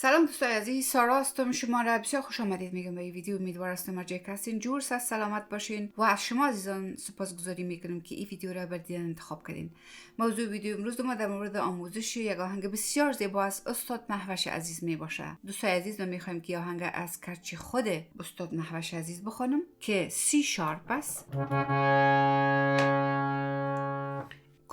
سلام دوستای عزیز، سارا هستم. شما را بسیار خوش آمدید میگم به این ویدیو. امیدوارم مرجع هستین، جور سر سلامت باشین و از شما عزیزان سپاسگزاری میکنم که این ویدیو را بر دیدن انتخاب کردین. موضوع ویدیو امروز ما در مورد آموزش یک آهنگ بسیار زیبا از استاد مهوش عزیز می باشه. دوستای عزیز، ما میخوایم که آهنگ از کرچی خود استاد مهوش عزیز بخونم که سی شارپ است.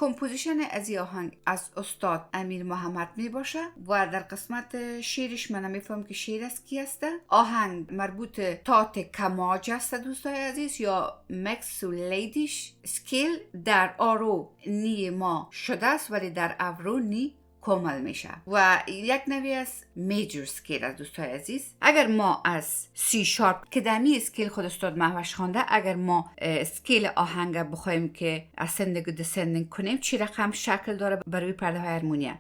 کمپوزیشن از این آهنگ از استاد امیر محمد می باشه و در قسمت شیرش من میفهم که شیر از کی هسته. آهنگ مربوط تات کماج است دوستای عزیز یا مکس و لیدیش. سکیل در آرو نی ما شده است ولی در اورو نی کامل میشه و یک نوعی از میجر سکیل از دوستای عزیز. اگر ما از سی شارپ که دمی اسکیل خود استاد مهوش خوانده، اگر ما اسکیل آهنگ بخوایم که اسندینگ و دسندینگ کنیم چی رقم شکل داره برای پرده های هارمونیه.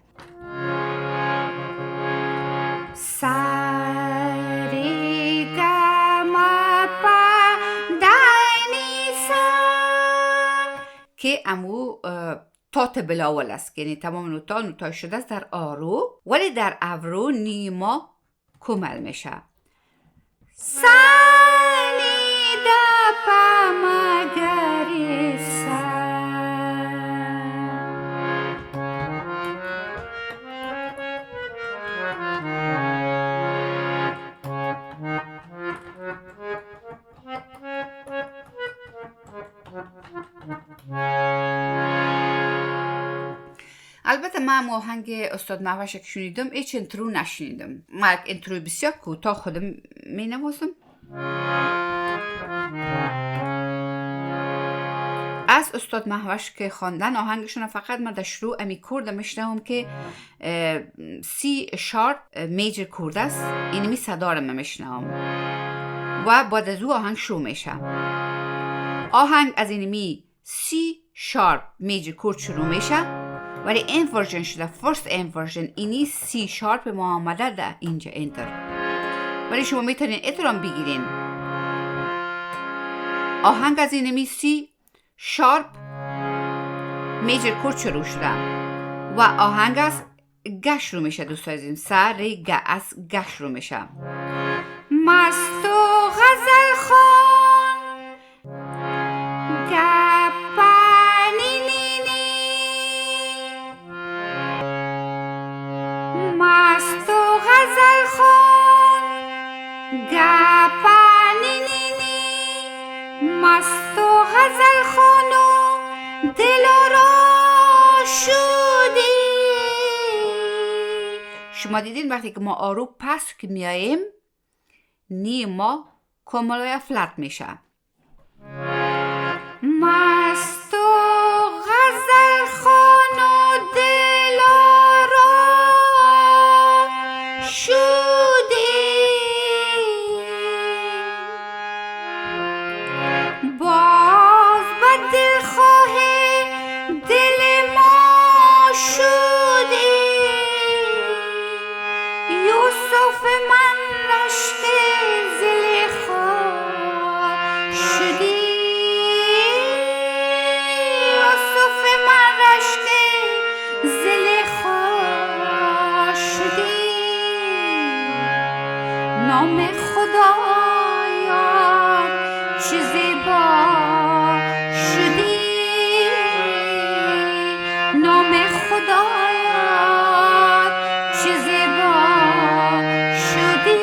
سا ری گا ما پا دانی سا که امو تات بلاول است، یعنی تمام نوتای شده است در آرو ولی در اورو نیما کمل میشه. سا نی دا پا ما گا ری سا. البته من آهنگ استاد مهوش که شنیدم هیچ انترو نشنیدم. من یک انترو بسیار کوتاه خودم می نوازم. از استاد مهوش که خواندن آهنگشون فقط من در شروع امی کورد میشنوم که سی شارپ میجر کورد است، اینمی صدا رو میشنوم و بعد از او آهنگ شروع میشه. آهنگ از اینمی سی شارپ میجر کورد شروع میشه ولی این ورژن شده فرست این ورژن اینی سی شارپ ما آمده در اینجا انتر، ولی شما میتونین اترام بگیرین. آهنگ از اینمی سی شارپ میجر کورد شروع شده و آهنگ از گش شروع میشه. دوستای عزیز، سا ری گا از گش شروع میشه. مست و غزل خوان گا پانی نی نی. مست و غزل خوان گا پانی نی نی. مست و غزل خوان و دل را شودی. شما دیدین وقتی که ما آرو پس که میاییم نی ما کاملا فلت میشه. مست و غزل خوان و دل را شودی. باز به دل خواهی دل ما شودی. یوسف من رشک زلیخا شدی. یوسف من رشک زلیخا شدی. نام خدایا چه زیبا شدی. نام خدایا چه زیبا شدی.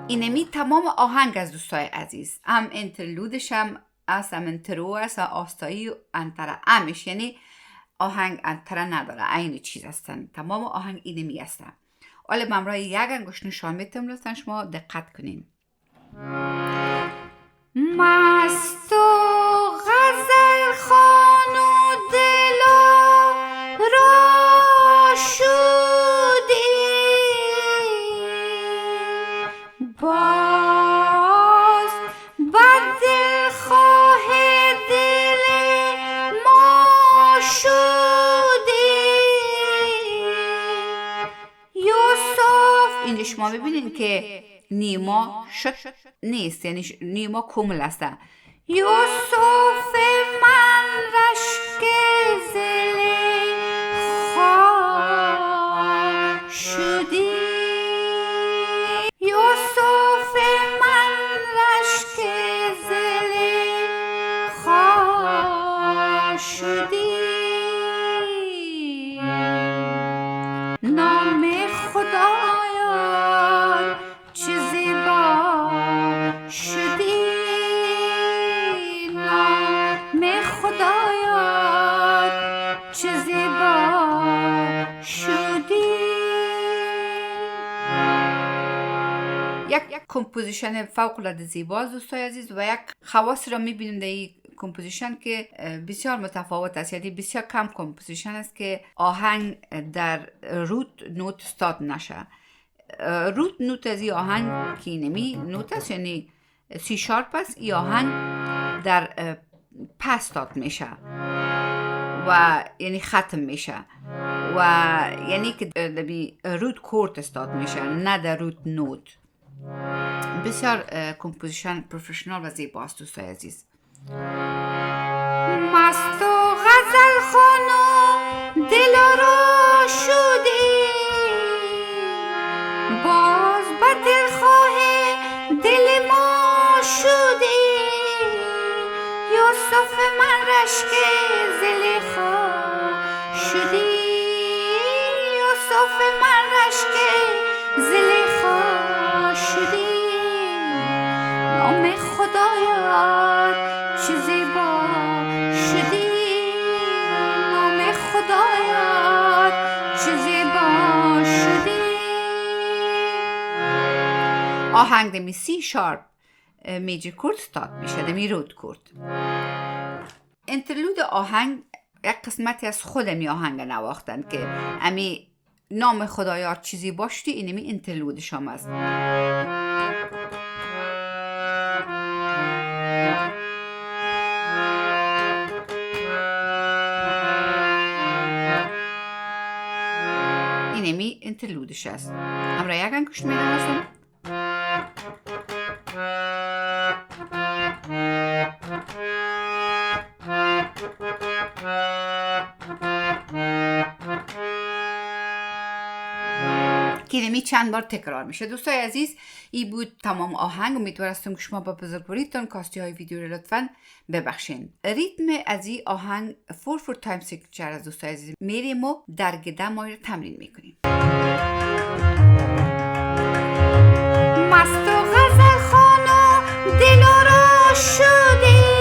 اینمی تمام آهنگ از دوستای عزیز. هم انترلودش هم است، هم انترو است، آستایی و انتره امش، یعنی آهنگ انتره نداره، این چیز هستن. تمام آهنگ اینمی هستن. حالا من را یک انگوش نشان میتونم، لطفا شما دقت کنین. مست و غزل خوان و دل را شودی. باز بر دل خواه دل ما شودی. یوسف اینجا شما ببینین که نیما شد نیست، یعنی نیما کامل است. یوسف من رشک زلیخا کمپوزیشن فوق العاده زیباست دوستای عزیز و یک خواص را میبینیم در این کمپوزیشن که بسیار متفاوت است. یعنی بسیار کم کمپوزیشن است که آهنگ در روت نوت استاد نشه. روت نوت از این آهنگ که اینمی نوت است، یعنی سی شارپ است، این آهنگ در پس استاد میشه و یعنی ختم میشه و یعنی که در روت کورد استاد میشه، نه در روت نوت. بسیار کمپوزیشن پروفشنال و زیباست دوستای عزیز. مست و غزل خانو دلارا شدی، باز به دلخواه دل ما شدی. یوسف من رشک زلیخا شدی، یوسف من رشک زلیخا شدی. نام خدایت چه زیبا شدی، نام خدایت چه زیبا شدی. آهنگ دمی سی شارپ میجر کورد استاد میشه، دمی رود کورد. انترلود آهنگ یک قسمتی از خود می آهنگ نواختن که امی نام خدایات چیزی باشتی، اینمی انترلودش هم است. اینمی انترلودش است. همراه یکن کشت می نوازم. که اینمی چند بار تکرار میشه. دوستای عزیز این بود تمام آهنگ. امیدوارم که شما با بزرگواریتان کاستی های ویدیو رو لطفاً ببخشین. ریتم از این آهنگ 4/4 تایم سیگنچر از دوستای عزیز میریم و در گدم رو تمرین میکنیم. مست و غزل خانو دلارا شدی،